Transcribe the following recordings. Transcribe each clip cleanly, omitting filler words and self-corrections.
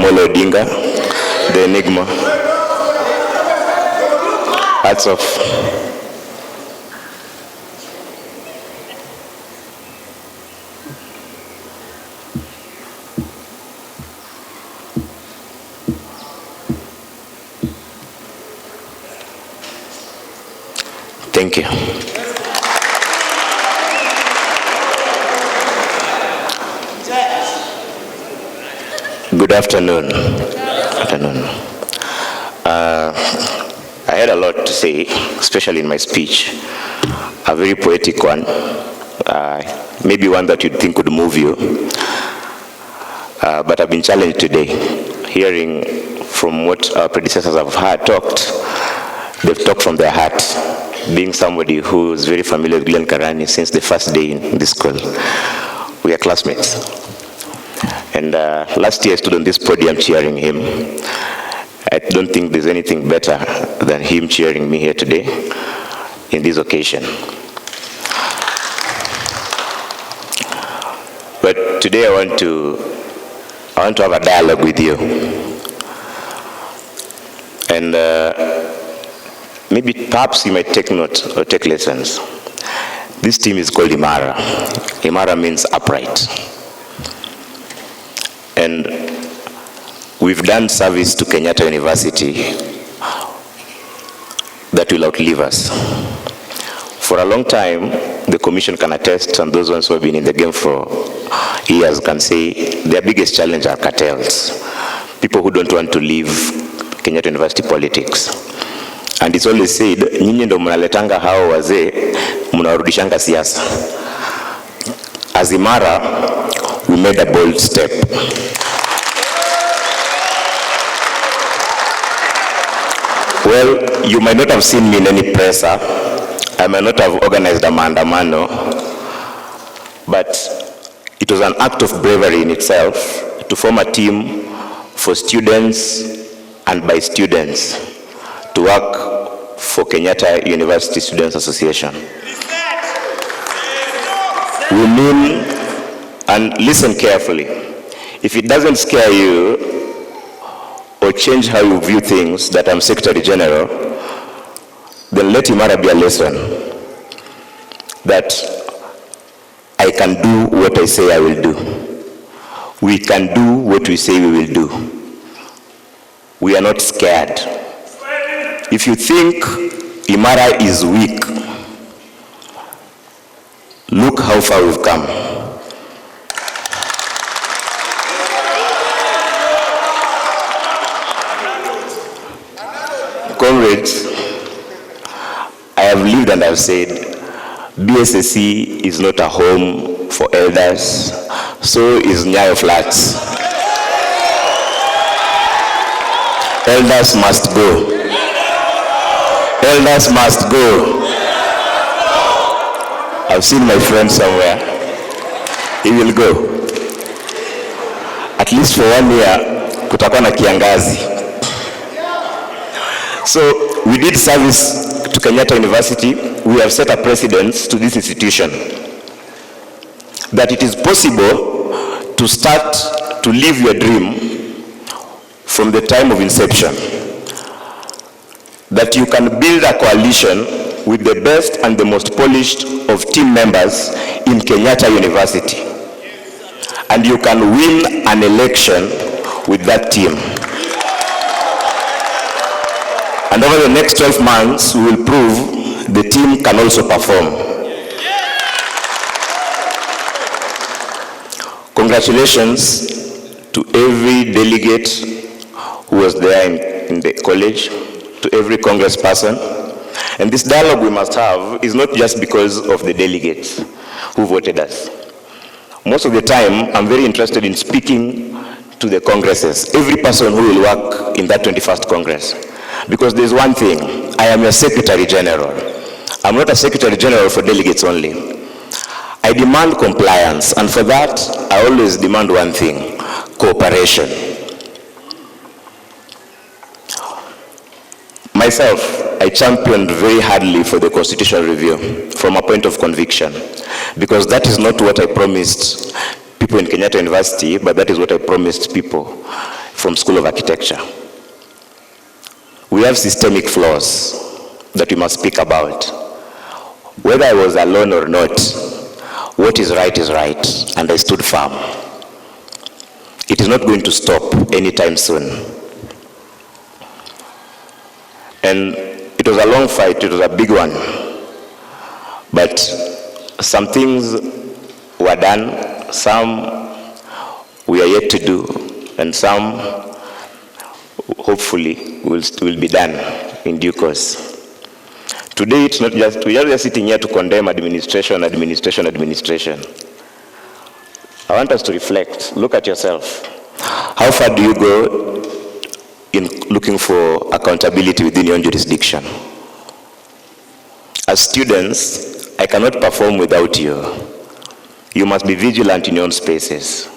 Amolo Odinga, the Enigma. Hats off. Thank you. Good afternoon. I had a lot to say, especially in my speech. A very poetic one, maybe one that you'd think would move you. But I've been challenged today, hearing from what our predecessors have talked. They've talked from their heart, being somebody who is very familiar with Glenn Karani since the first day in this school. We are classmates. And last year I stood on this podium cheering him. I don't think there's anything better than him cheering me here today in this occasion. But today I want to have a dialogue with you. And maybe perhaps you might take note or take lessons. This team is called Imara. Imara means upright. And we've done service to Kenyatta University that will outlive us. For a long time, the commission can attest, and those ones who have been in the game for years can say, their biggest challenge are cartels. People who don't want to leave Kenyatta University politics. And it's always said, nyinyi ndo mnaletanga hao wazee, mnawarudishanga siasa. As Imara, we made a bold step. Well, you might not have seen me in any presser. I might not have organized a maandamano, but it was an act of bravery in itself to form a team for students and by students to work for Kenyatta University Students Association. We mean, and listen carefully, if it doesn't scare you or change how you view things that I'm Secretary General, then let Imara be a lesson that I can do what I say I will do. We can do what we say we will do. We are not scared. If you think Imara is weak, look how far we've come. Comrades, I have lived and I've said, BSSC is not a home for elders, so is Nyayo Flats. Elders must go. Elders must go. I've seen my friend somewhere. He will go. At least for 1 year, kutakuwa na kiangazi. So we did service to Kenyatta University. We have set a precedent to this institution that it is possible to start to live your dream from the time of inception. That you can build a coalition with the best and the most polished of team members in Kenyatta University. And you can win an election with that team. And over the next 12 months, we will prove the team can also perform. Congratulations to every delegate who was there in the college, to every congressperson. And this dialogue we must have is not just because of the delegates who voted us. Most of the time, I'm very interested in speaking to the congresses, every person who will work in that 21st Congress. Because there's one thing, I am a Secretary General. I'm not a Secretary General for delegates only. I demand compliance, and for that, I always demand one thing, cooperation. Myself, I championed very hardly for the constitutional review from a point of conviction, because that is not what I promised people in Kenyatta University, but that is what I promised people from School of Architecture. We have systemic flaws that we must speak about. Whether I was alone or not, what is right, and I stood firm. It is not going to stop anytime soon. And it was a long fight, it was a big one. But some things were done, some we are yet to do, and some hopefully will be done in due course. Today it's not just, we are just sitting here to condemn administration. I want us to reflect, look at yourself. How far do you go in looking for accountability within your own jurisdiction? As students, I cannot perform without you. You must be vigilant in your own spaces.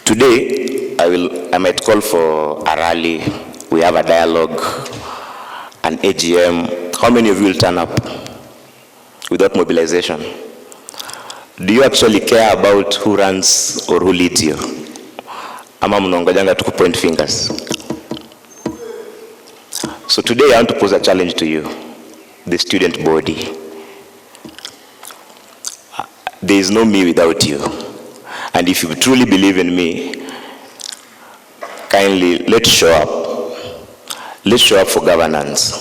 Today, I might call for a rally. We have a dialogue, an AGM. How many of you will turn up without mobilization? Do you actually care about who runs or who leads you? Ama mnaongojanga tu point fingers. So today I want to pose a challenge to you, the student body. There is no me without you. And if you truly believe in me, kindly let's show up. Let's show up for governance.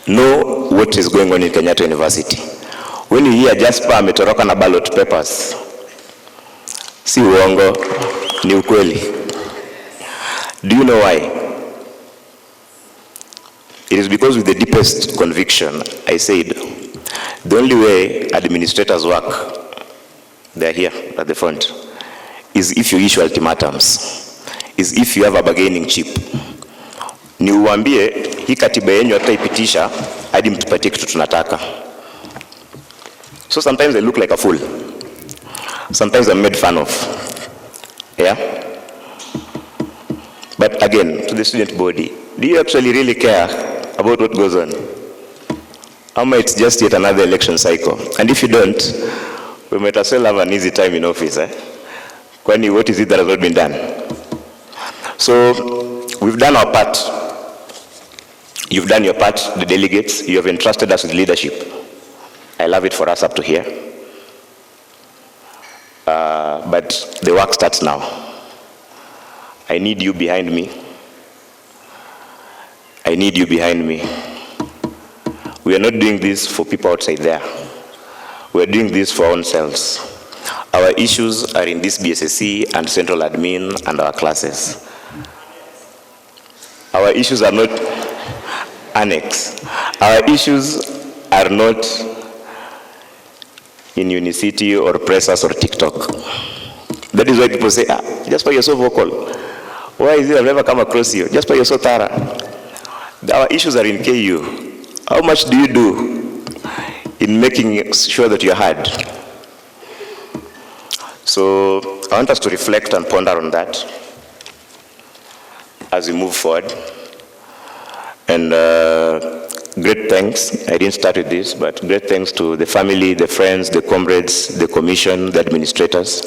Know what is going on in Kenyatta University. When you hear Jasper ametoroka na ballot papers, si uongo, ni ukweli. Do you know why? It is because with the deepest conviction, I said, the only way administrators work, they are here at the front, is if you issue ultimatums, is if you have a bargaining chip. Ni uambie, hii katiba yenyu hatutaipitisha hadi mtupatie kitu tunataka. So sometimes I look like a fool. Sometimes I'm made fun of. Yeah? But again, to the student body, do you actually really care about what goes on? Or it's just yet another election cycle? And if you don't, we might as well have an easy time in office. Kwani, what is it that has not been done? So, we've done our part. You've done your part, the delegates. You have entrusted us with leadership. I love it for us up to here. But the work starts now. I need you behind me. I need you behind me. We are not doing this for people outside there. We are doing this for ourselves. Our issues are in this BSSC and central admin and our classes. Our issues are not annex. Our issues are not in Unicity or Pressers or TikTok. That is why people say, Jasper, you're so vocal. Why is it I've never come across you? Jasper, you're so thorough. Our issues are in KU. How much do you do in making sure that you're heard? So I want us to reflect and ponder on that as we move forward. And great thanks. I didn't start with this, but great thanks to the family, the friends, the comrades, the commission, the administrators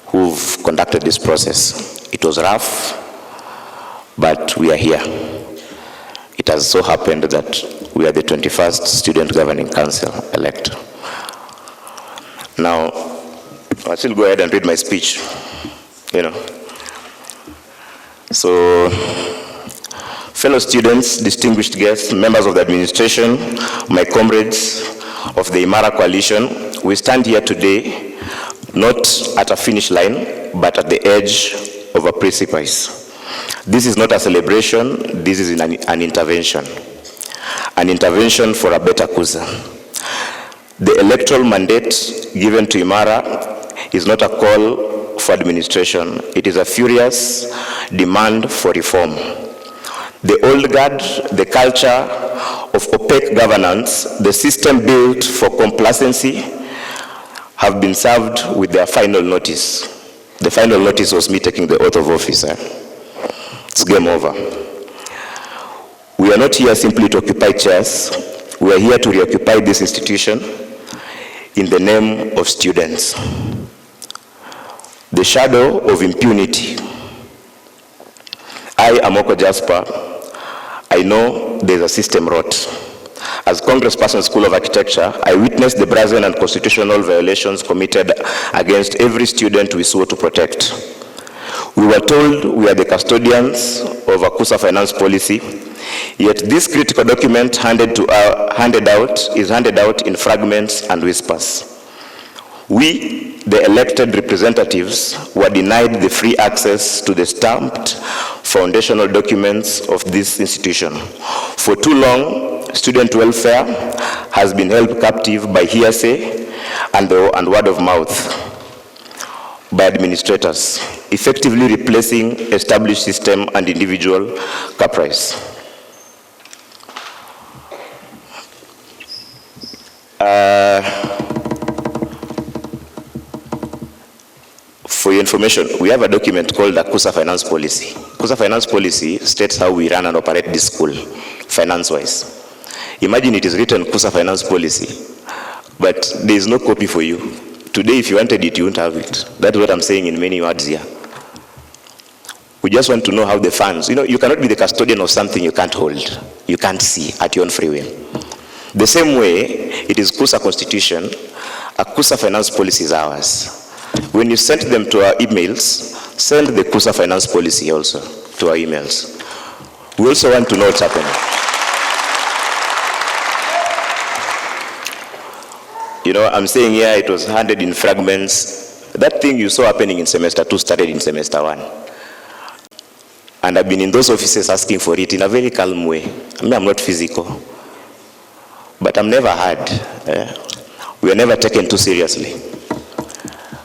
who've conducted this process. It was rough, but we are here. It has so happened that we are the 21st Student Governing Council elect. Now, I'll still go ahead and read my speech, So, fellow students, distinguished guests, members of the administration, my comrades of the Imara Coalition, we stand here today not at a finish line, but at the edge of a precipice. This is not a celebration, this is an intervention. An intervention for a better Kusa. The electoral mandate given to Imara is not a call for administration, it is a furious demand for reform. The old guard, the culture of opaque governance, the system built for complacency, have been served with their final notice. The final notice was me taking the oath of office. It's game over. We are not here simply to occupy chairs. We are here to reoccupy this institution in the name of students. the shadow of impunity. I, Amoko Jasper, I know there's a system rot. As Congressperson School of Architecture, I witnessed the brazen and constitutional violations committed against every student we swore to protect. We were told we are the custodians of a Kusa finance policy, yet this critical document is handed out in fragments and whispers. We, the elected representatives, were denied the free access to the stamped foundational documents of this institution. For too long, student welfare has been held captive by hearsay and word of mouth by administrators, effectively replacing established system and individual caprice. For your information, we have a document called the Kusa Finance Policy. Kusa Finance Policy states how we run and operate this school, finance-wise. Imagine it is written Kusa Finance Policy, but there is no copy for you. Today, if you wanted it, you won't have it. That's what I'm saying in many words here. We just want to know how the funds, you cannot be the custodian of something you can't hold, you can't see at your own free will. The same way, it is Kusa Constitution, a Kusa Finance Policy is ours. When you send them to our emails, send the Kusa Finance Policy also to our emails. We also want to know what's happening. I'm saying here it was handed in fragments. That thing you saw happening in semester 2 started in semester 1. And I've been in those offices asking for it in a very calm way. I'm not physical. But I'm never hard. We are never taken too seriously.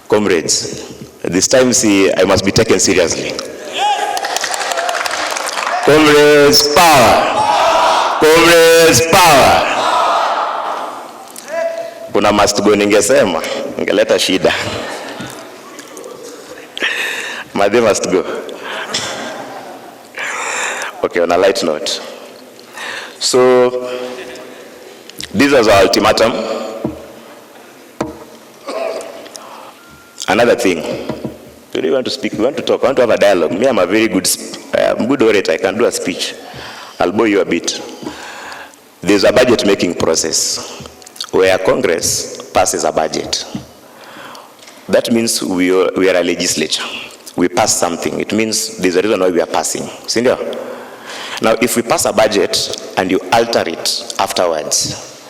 Comrades, this time I must be taken seriously. Comrades, power! Comrades, power! Kuna must go ningesema, ningeleta shida. Madhe must go. Okay, on a light note. So, this was our ultimatum. Another thing, today we want to speak, we want to talk, we want to have a dialogue. Me, I'm a very good, good orator, I can do a speech. I'll bore you a bit. There's a budget making process where Congress passes a budget. That means we are a legislature. We pass something. It means there's a reason why we are passing. Sindio? Now, if we pass a budget and you alter it afterwards,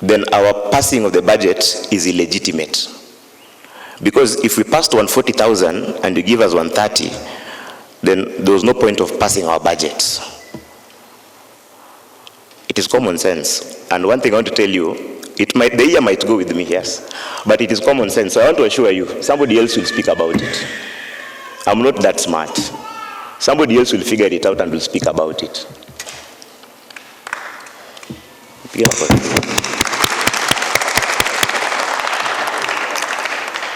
then our passing of the budget is illegitimate. Because if we passed 140,000 and you give us 130, then there was no point of passing our budget. It is common sense. And one thing I want to tell you, the year might go with me, yes, but it is common sense. So I want to assure you, somebody else will speak about it. I'm not that smart. Somebody else will figure it out and will speak about it.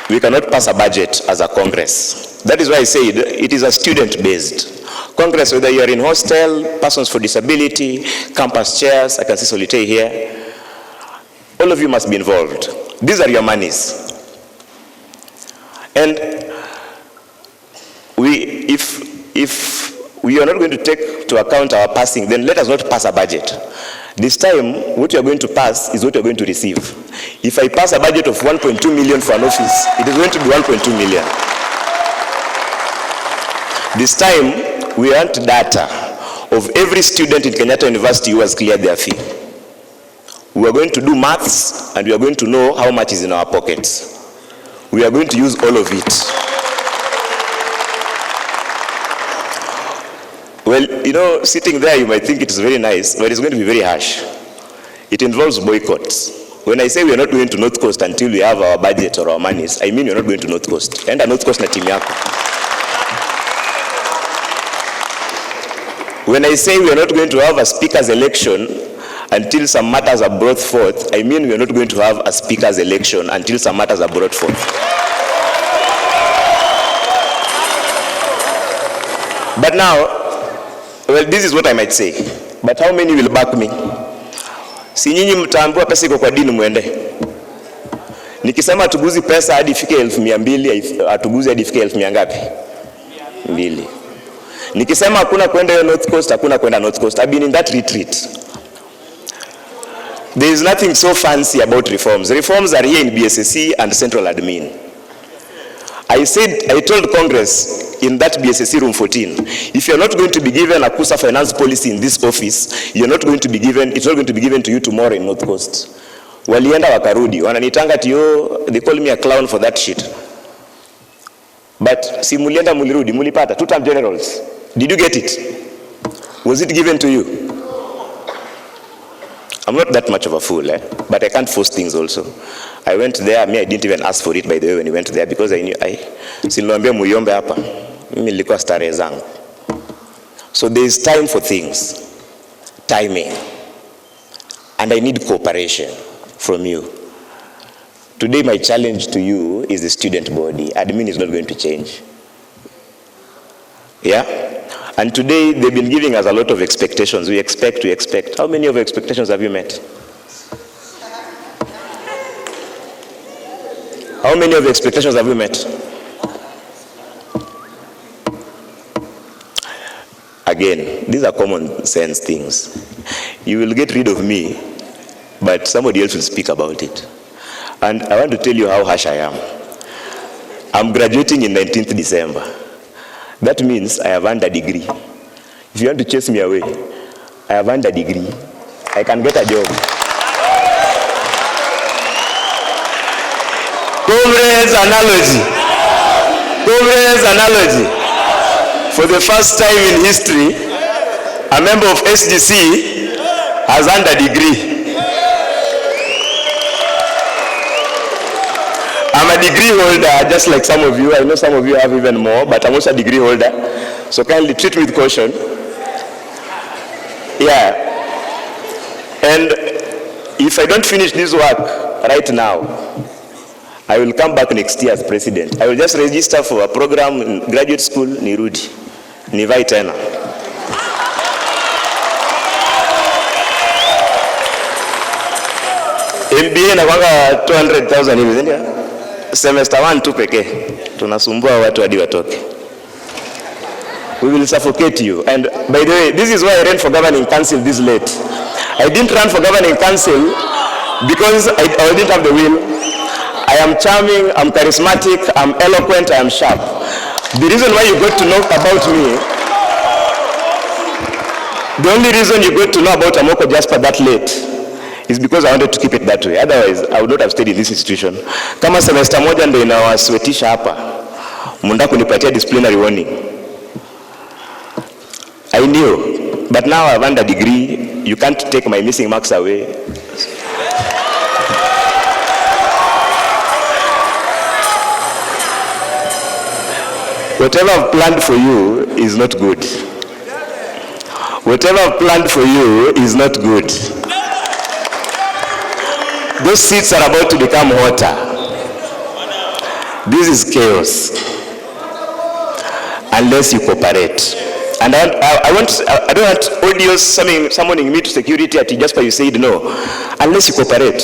We cannot pass a budget as a Congress. That is why I said it is a student-based. Congress, whether you are in hostel, persons for disability, campus chairs, I can see Solitaire here, all of you must be involved. These are your monies. And if we are not going to take to account our passing, then let us not pass a budget. This time, what you are going to pass is what you are going to receive. If I pass a budget of 1.2 million for an office, it is going to be 1.2 million. This time, we want data of every student in Kenyatta University who has cleared their fee. We are going to do maths, and we are going to know how much is in our pockets. We are going to use all of it. Well, sitting there, you might think it's very nice, but it's going to be very harsh. It involves boycotts. When I say we are not going to North Coast until we have our budget or our monies, I mean we are not going to North Coast. And North Coast na team yako. When I say we are not going to have a speaker's election until some matters are brought forth, I mean we are not going to have a speaker's election until some matters are brought forth. But now, well, this is what I might say. But how many will back me? Si nyinyi mtaambiwa pesa iko kwa dini muende. Nikisema tuguzi pesa hadi ifike 200,000, atuguzi hadi ifike 1,000 ngapi? 2. Nikisema hakuna kwenda North Coast, hakuna kwenda North Coast. I've been in that retreat. There is nothing so fancy about reforms. Reforms are here in BSSC and Central Admin. I told Congress in that BSSC room 14, if you're not going to be given a Kusa finance policy in this office, it's not going to be given to you tomorrow in North Coast. Walienda wakarudi, wananitanga tiyo, they call me a clown for that shit. But si mulienda mulirudi, mulipata, 2-term generals. Did you get it? Was it given to you? I'm not that much of a fool, but I can't force things also. I went there, I didn't even ask for it, by the way, when I went there, because I knew, siniloambia muyombe hapa, mimi nilikuwa starehe zangu. So there is time for things, timing, and I need cooperation from you. Today my challenge to you is the student body. Admin is not going to change. Yeah? And today they've been giving us a lot of expectations. We expect. How many of your expectations have you met? How many of your expectations have you met? Again, these are common sense things. You will get rid of me, but somebody else will speak about it. And I want to tell you how harsh I am. I'm graduating in 19th December. That means I have earned a degree. If you want to chase me away, I have earned a degree. I can get a job. Comrades analogy. For the first time in history, a member of SGC has earned a degree. I'm a degree holder, just like some of you. I know some of you have even more, but I'm also a degree holder. So kindly treat me with caution. Yeah. And if I don't finish this work right now, I will come back next year as president. I will just register for a program in graduate school, nirudi. Nivai tena. MBA na kwanga 200,000 hivi, ndio? Semester 1 tu pekee. Tunasumbua watu hadi watoke. We will suffocate you. And by the way, this is why I ran for governing council this late. I didn't run for governing council because I didn't have the will. I am charming, I'm charismatic, I'm eloquent, I am sharp. The reason why you got to know about me, the only reason you got to know about Amoko Jasper that late is because I wanted to keep it that way. Otherwise, I would not have stayed in this institution. Kama semester moja ndio inawaswetisha hapa, munda kunipatia disciplinary warning. I knew, but now I've earned a degree. You can't take my missing marks away. Whatever I've planned for you is not good. Whatever I've planned for you is not good. Those seats are about to become hotter. This is chaos. Unless you cooperate. And I don't want audio summoning me to security at Jasper. You said no. Unless you cooperate.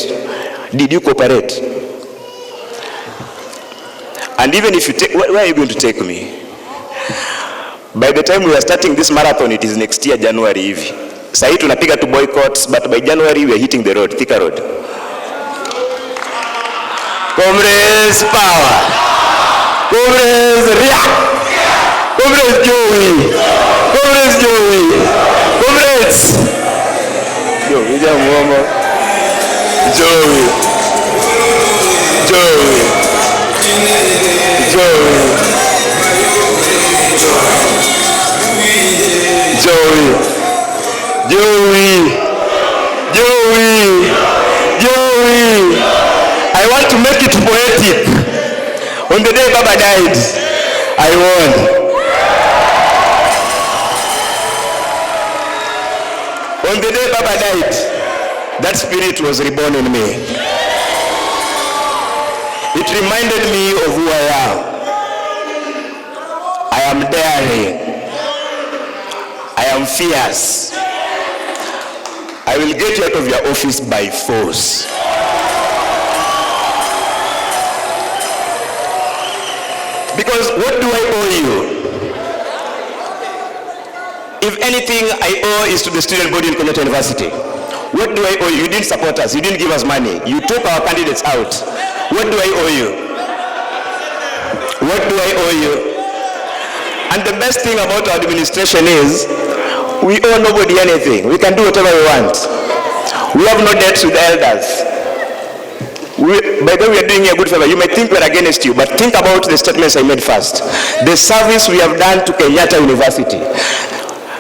Did you cooperate? And even if you take, where are you going to take me? By the time we are starting this marathon, it is next year, January hivi. Sahi tunapiga tu boycotts, but by January we are hitting the road, Thika Road. Comrades power. Comrades react. Comrades Joey. Comrades Joey. Comrades. Joey. Joey. I want to make it poetic. On the day Baba died, I won. On the day Baba died, that spirit was reborn in me. It reminded me of who I am. I am daring. I am fierce. I will get you out of your office by force. Because what do I owe you? If anything I owe is to the student body in Kenyatta University. What do I owe you? You didn't support us. You didn't give us money. You took our candidates out. What do I owe you? What do I owe you? And the best thing about our administration is we owe nobody anything. We can do whatever we want. We have no debts with the elders. By the way, we are doing you a good favor. You may think we're against you, but think about the statements I made first. The service we have done to Kenyatta University.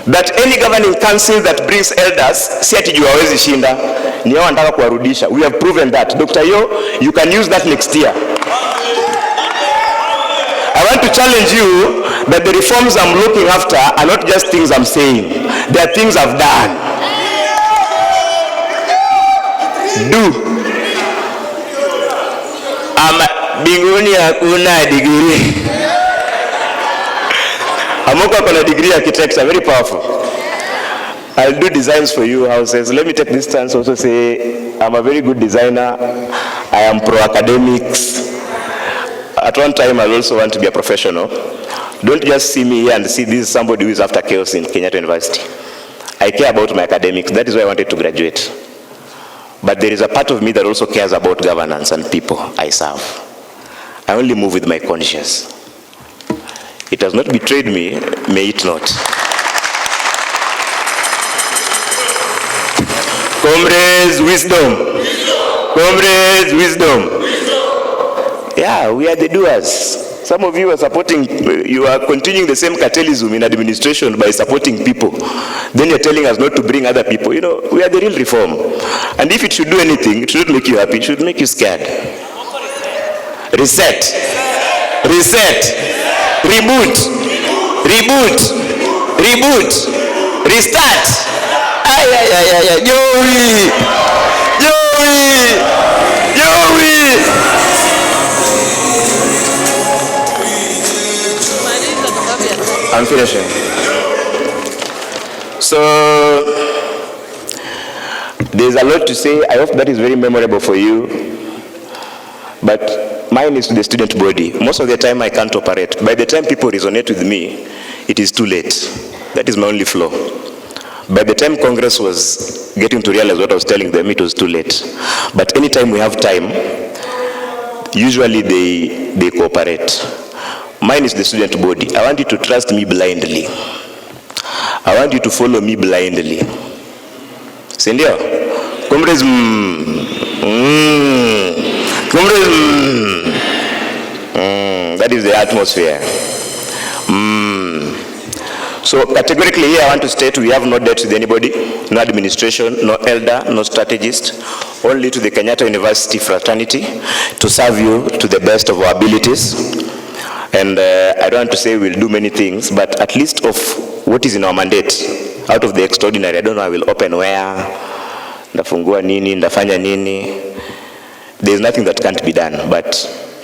That any governing council that brings elders, si ati juu hawezi shinda, ni hao wanataka kuwarudisha. We have proven that. Dr. Yo, you can use that next year. I want to challenge you that the reforms I'm looking after are not just things I'm saying. They are things I've done. Do. Binguni hakuna degree. Amoko kona degree architecture, very powerful. I'll do designs for you, houses. Let me take this chance also say I'm a very good designer. I am pro-academics. At one time I'll also want to be a professional. Don't just see me here and see this is somebody who is after chaos in Kenyatta University. I care about my academics. That is why I wanted to graduate. But there is a part of me that also cares about governance and people I serve. I only move with my conscience. It has not betrayed me, may it not. Comrades, wisdom. Comrades, wisdom. Yeah, we are the doers. Some of you are supporting, you are continuing the same cartelism in administration by supporting people. Then you're telling us not to bring other people. You know, we are the real reform. And if it should do anything, it shouldn't make you happy, it should make you scared. Reset. Reset. Reboot. Reboot. Reboot. Restart. Joey. Joey. Joey. I'm finishing. So there's a lot to say. I hope that is very memorable for you. But mine is to the student body. Most of the time I can't operate. By the time people resonate with me, it is too late. That is my only flaw. By the time Congress was getting to realize what I was telling them, it was too late. But anytime we have time, usually they cooperate. Mine is the student body. I want you to trust me blindly. I want you to follow me blindly. Sindio? Comrades, comrades, that is the atmosphere. So categorically here I want to state we have no debt with anybody, no administration, no elder, no strategist, only to the Kenyatta University fraternity to serve you to the best of our abilities. And I don't want to say we'll do many things, but at least of what is in our mandate, out of the extraordinary, I don't know, I will open where, ndafungua nini, ndafanya nini. There's nothing that can't be done, but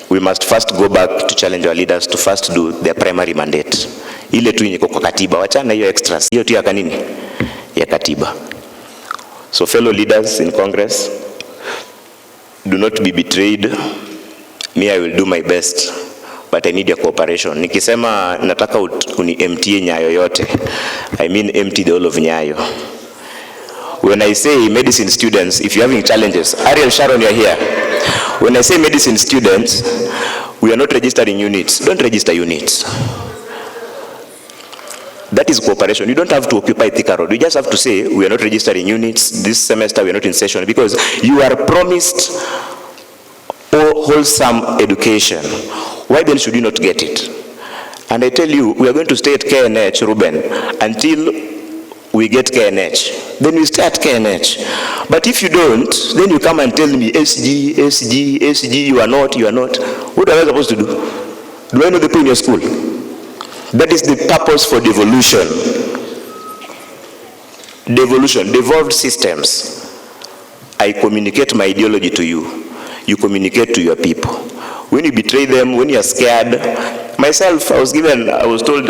we must first go back to challenge our leaders to first do their primary mandate. Ile tu yenye kwa katiba, wachana hiyo extras, hiyo tu ya kanini? Ya katiba. So fellow leaders in Congress, do not be betrayed. Me, I will do my best. But I need your cooperation. Nikisema nataka uni-empty Nyayo yote, I mean empty the whole of Nyayo. When I say medicine students, if you're having challenges, Ariel Sharon, you're here. When I say medicine students, we are not registering units. Don't register units. That is cooperation. You don't have to occupy Thika Road. You just have to say, we are not registering units. This semester we are not in session, because you are promised wholesome education. Why then should you not get it? And I tell you, we are going to stay at KNH, Ruben, until we get KNH. Then we stay at KNH. But if you don't, then you come and tell me, SG, SG, SG, you are not. What are I supposed to do? Do I know the people in your school? That is the purpose for devolution. Devolution, devolved systems. I communicate my ideology to you. You communicate to your people. When you betray them, when you are scared. Myself, I was told,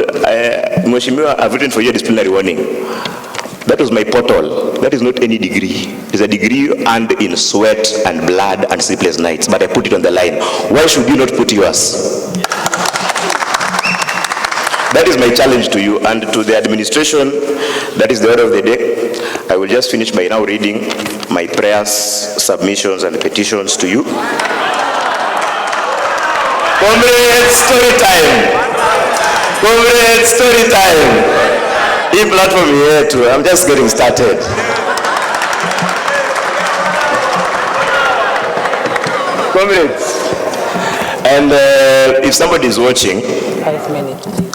Mheshimiwa, I've written for you a disciplinary warning. That was my portal. That is not any degree. It's a degree earned in sweat and blood and sleepless nights. But I put it on the line. Why should you not put yours? That is my challenge to you and to the administration. That is the order of the day. I will just finish by now reading my prayers, submissions, and petitions to you. Comrades, story time. Comrades, story time. This platform here too. I'm just getting started. Comrades, and if somebody is watching, 5 minutes, please.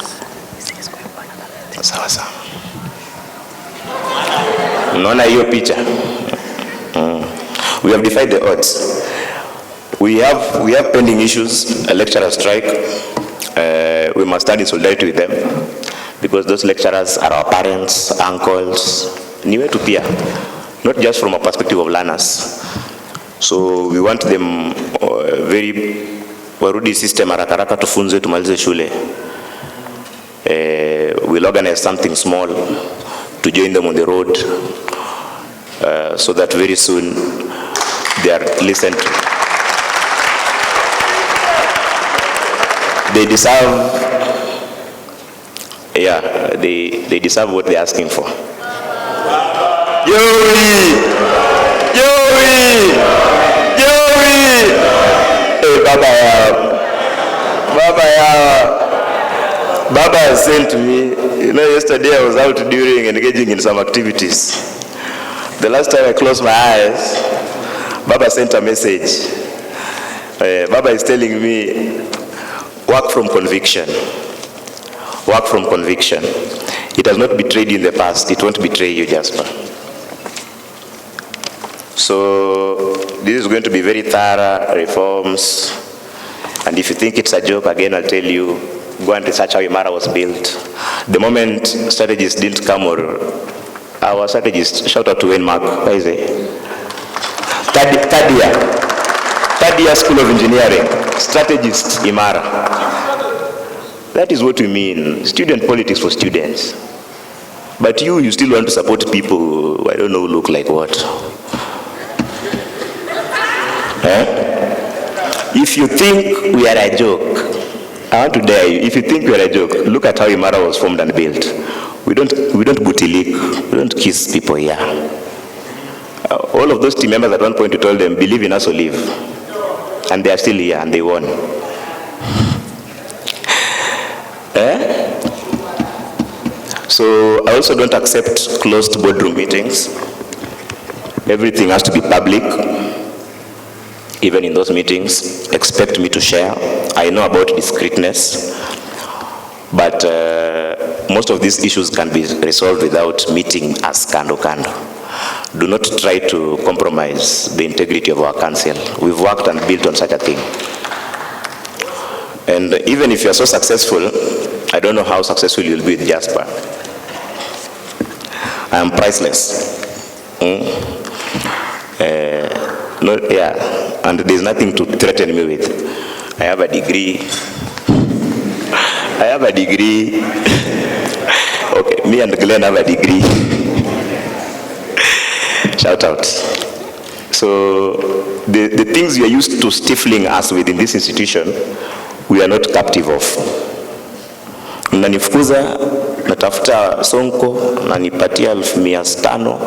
Sawa sawa. Unaona hiyo picha? We have defied the odds. We have pending issues, a lecturer strike. We must stand in solidarity with them because those lecturers are our parents, uncles, ni wetu pia, not just from a perspective of learners. So we want them very warudi system haraka tufunze tumalize shule. We'll organize something small to join them on the road so that very soon they are listened to. They deserve, they deserve what they're asking for. Hey, Baba has sent me, yesterday I was out during engaging in some activities. The last time I closed my eyes, Baba sent a message. Baba is telling me, work from conviction. Work from conviction. It has not betrayed you in the past. It won't betray you, Jasper. So this is going to be very thorough reforms. And if you think it's a joke, again, I'll tell you, go and research how Imara was built. The moment strategists didn't come, or our strategists, shout out to Wayne Mark, where is he? Third year School of Engineering, strategist Imara. That is what we mean, student politics for students. But you still want to support people, I don't know, look like what? If you think we are a joke, I want to dare you, if you think we are a joke, look at how Imara was formed and built. We don't booty lick, we don't kiss people here. All of those team members at one point we told them, believe in us or leave. And they are still here and they won. So I also don't accept closed boardroom meetings. Everything has to be public. Even in those meetings, expect me to share. I know about discreetness, but most of these issues can be resolved without meeting as kando. Do not try to compromise the integrity of our council. We've worked and built on such a thing. And even if you're so successful, I don't know how successful you'll be with Jasper. I am priceless. And there's nothing to threaten me with. I have a degree. Okay, me and Glenn have a degree. Shout out. So the things we are used to stifling us within this institution, we are not captive of. Mnanifukuza, natafuta sonko, nanipatia 500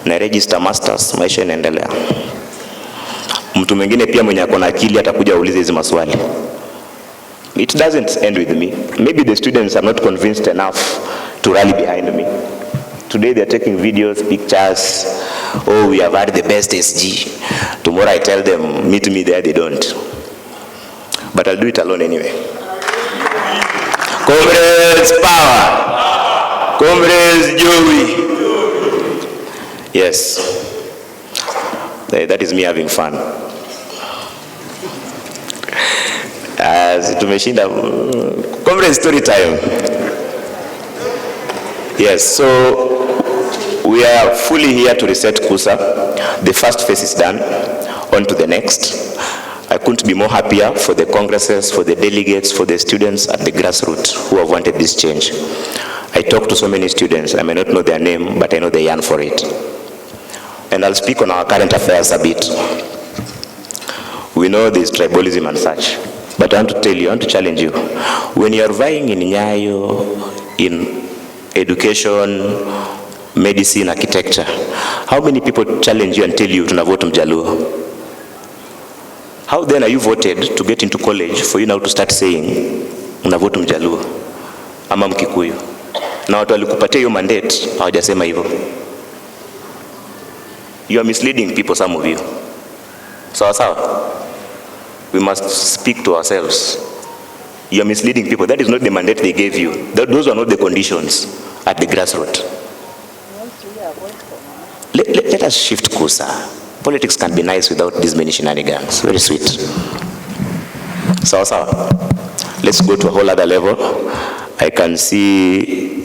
na register masters, maisha inaendelea. Mtu mwingine pia mwenye akona akili atakuja aulize hizo maswali. It doesn't end with me. Maybe the students are not convinced enough to rally behind me. Today they are taking videos, pictures. Oh, we have had the best SG. Tomorrow I tell them, meet me there, they don't. But I'll do it alone anyway. Comrades, power. Comrades, joy. Yes. That is me having fun. As tumeshinda. Comrades, story time. Yes, so we are fully here to reset Kusa. The first phase is done. On to the next. I couldn't be more happier for the congresses, for the delegates, for the students at the grassroots who have wanted this change. I talked to so many students. I may not know their name, but I know they yearn for it. And I'll speak on our current affairs a bit. We know there's tribalism and such. But I want to tell you, I want to challenge you. When you are vying in Nyayo, in education, medicine, architecture, how many people challenge you and tell you to vote Mjaluo? How then are you voted to get into college for you now to start saying una vote Mjaluo ama Mkikuyu? Na watu walikupatia hiyo mandate hawajasema hivyo. You are misleading people, some of you. Sawa. We must speak to ourselves. You are misleading people. That is not the mandate they gave you. Those are not the conditions at the grassroots. Let us shift Kusa. Politics can be nice without these many shenanigans. Very sweet. Sawa. Let's go to a whole other level. I can see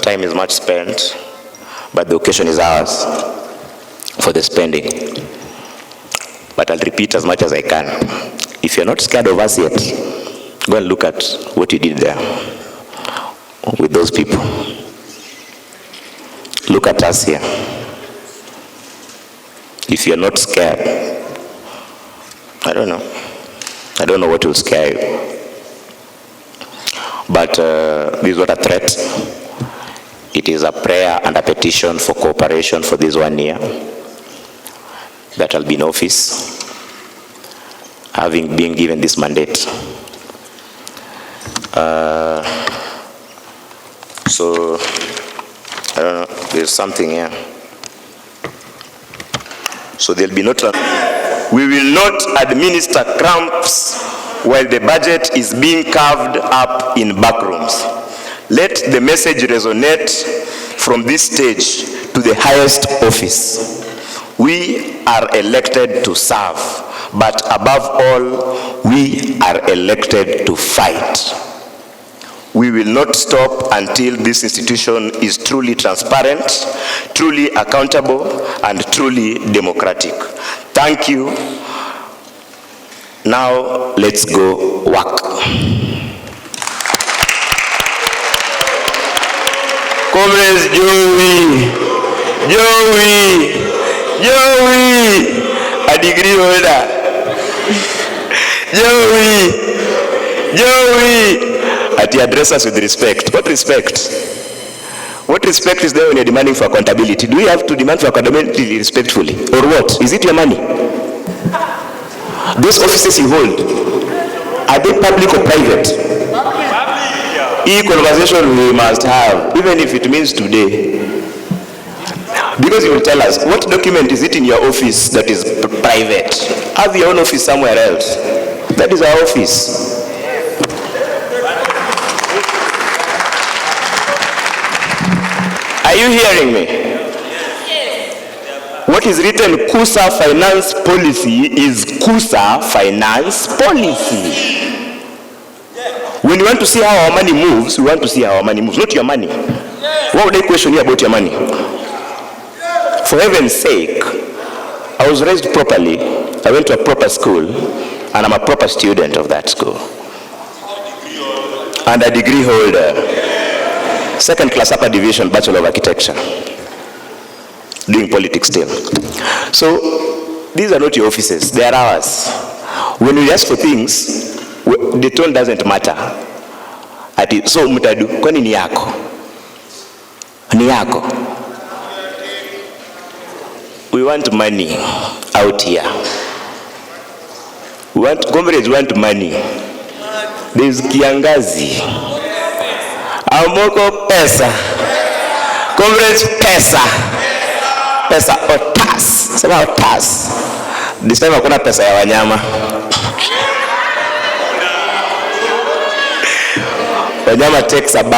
time is much spent, but the occasion is ours for the spending. But I'll repeat as much as I can. If you're not scared of us yet, go and look at what you did there with those people. Look at us here. If you're not scared, I don't know what will scare you. But this is not a threat. It is a prayer and a petition for cooperation for this 1 year that I'll be in office, having been given this mandate. So, I don't know, there's something here. So there'll be we will not administer cramps while the budget is being carved up in backrooms. Let the message resonate from this stage to the highest office. We are elected to serve, but above all, we are elected to fight. We will not stop until this institution is truly transparent, truly accountable, and truly democratic. Thank you. Now, let's go work. Comrades, Joey, a degree holder. Joey. At the address us with respect. What respect? What respect is there when you're demanding for accountability? Do we have to demand for accountability respectfully? Or what? Is it your money? Those offices you hold, are they public or private? E-conversation we must have, even if it means today. Because you will tell us, what document is it in your office that is private? Have your own office somewhere else. That is our office. Are you hearing me? What is written Kusa finance policy is Kusa finance policy. When you want to see how our money moves, we want to see how our money moves, not your money. Why would I question you about your money? For heaven's sake, I was raised properly. I went to a proper school, and I'm a proper student of that school. And a degree holder. Second class upper division, Bachelor of Architecture. Doing politics still. So, these are not your offices, they are ours. When we ask for things, the tone doesn't matter. So, mutadu, kwani ni yako? Ni yako. We want money out here. Comrades want money. There's kiangazi. Amoko pesa. Comrades pesa. Pesa otas. Sema otas. This time hakuna pesa ya wanyama. Wanyama takes a bath.